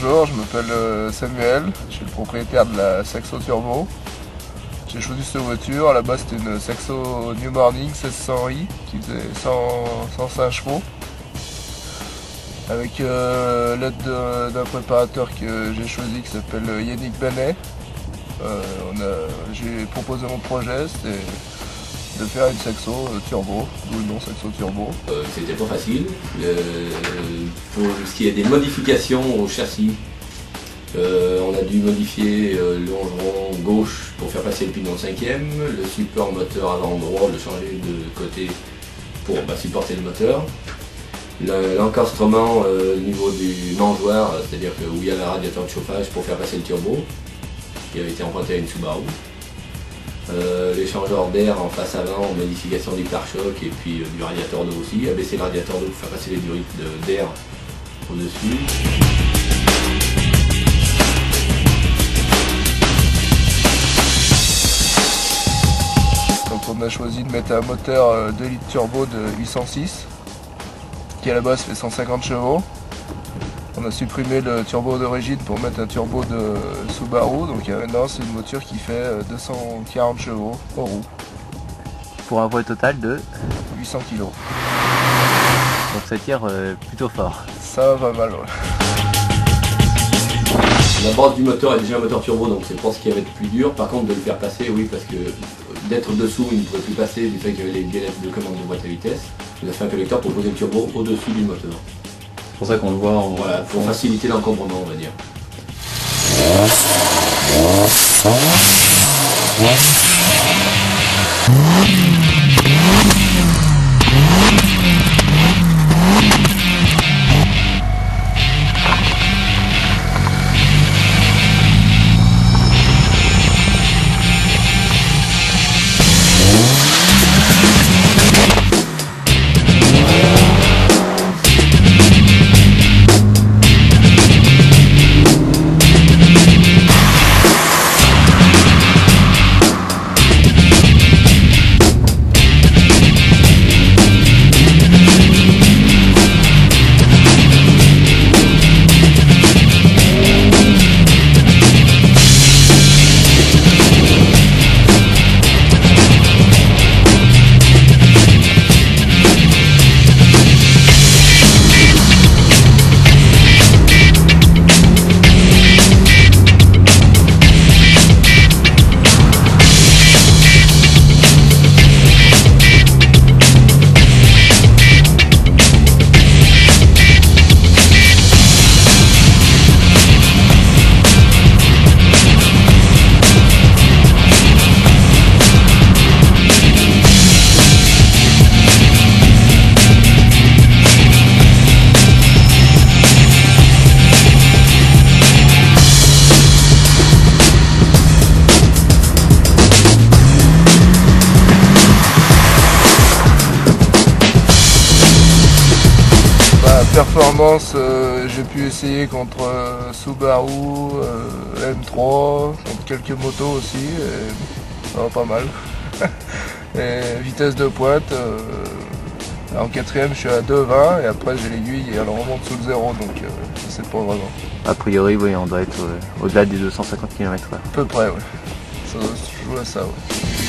bonjour, je m'appelle Samuel, je suis le propriétaire de la Saxo Turbo. J'ai choisi cette voiture, à la base c'était une Saxo New Morning 1600i qui faisait 105 chevaux. Avec l'aide d'un préparateur que j'ai choisi qui s'appelle Yannick Banet. J'ai proposé mon projet, c'était de faire une Saxo Turbo, d'où le nom Saxo Turbo. C'était pas facile. Pour ce qui est des modifications au châssis, on a dû modifier le longeron gauche pour faire passer le pignon 5e, le support moteur avant droit, le changer de côté pour supporter le moteur. L'encastrement au niveau du mangeoire, c'est-à-dire où il y a le radiateur de chauffage pour faire passer le turbo, qui avait été emprunté à une Subaru. L'échangeur d'air en face avant, modification du pare-choc et puis du radiateur d'eau aussi, abaisser le radiateur d'eau pour faire passer les durite d'air au-dessus. Donc on a choisi de mettre un moteur 2 litres turbo de 806 qui à la base fait 150 chevaux. On a supprimé le turbo d'origine pour mettre un turbo de Subaru, donc maintenant c'est une voiture qui fait 240 chevaux en roue. Pour un poids total de 800 kg. Donc ça tire plutôt fort. Ça va mal, ouais. La base du moteur est déjà un moteur turbo, donc c'est pas ce qui va être plus dur. Par contre de le faire passer, oui, parce que d'être dessous, il ne pouvait plus passer du fait qu'il y avait les galettes de commande de boîte à vitesse. Il a fait un collecteur pour poser le turbo au-dessus du moteur. C'est pour ça qu'on le voit en... Voilà, pour faciliter l'encombrement, on va dire. Performance, j'ai pu essayer contre Subaru, M3, contre quelques motos aussi, et, ça va pas mal. Et vitesse de pointe, en quatrième je suis à 2,20 et après j'ai l'aiguille et elle remonte sous le zéro, donc je sais pas vraiment. A priori, oui, on doit être au-delà des 250 km/h. À peu près, ouais. Ça doit se jouer à ça, ouais.